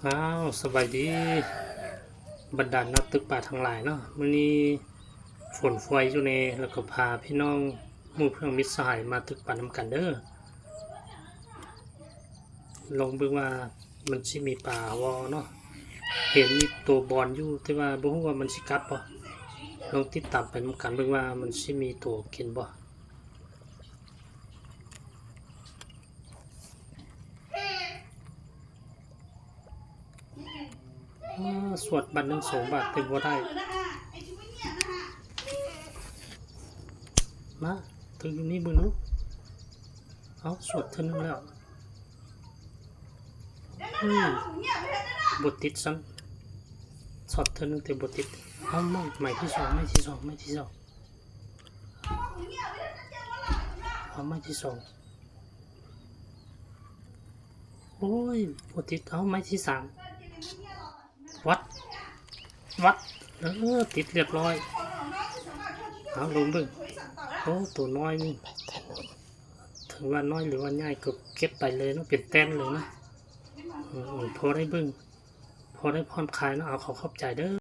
อ้าวสบายดีบรรดานักตึกป่าทั้งหลายเนาะมื้อนี้ฝนฟวยอยู่ในแล้วก็พาพี่น้องหมู่เพื่อนมิตรสหายมาตึกป่านำกันเด้อลองเบิ่งว่ามันสิมีปลาบ่เนาะเห็นมีตัวบอนอยู่แต่ว่าบ่ฮู้ว่ามันสิกัดบ่ลองติดตามไปนำกันเบิ่งว่ามันสิมีตัวกินบ่สวดบัตรหนึ่ง2 บาทเป็นบ่ได้มาถึงนี่มึงนู้เอาสวดเท่านึงแล้วบทติดซ้ำสอดเท่านึงแต่บทติดเอาใหม่ที่สองเอาใหม่ที่สองโอ้ยบทติดเอาใหม่ที่3วัดติดเรียบร้อยเอาลงเบิ่งโอ้ตัวน้อยนี่ถึงว่าน้อยหรือว่าง่ายก็เก็บไปเลยเนาะเป็นแต้นเลยนะพอได้เบิ่งพอได้ผ่อนคลายเนาะเอาเขาเข้าใจเด้อ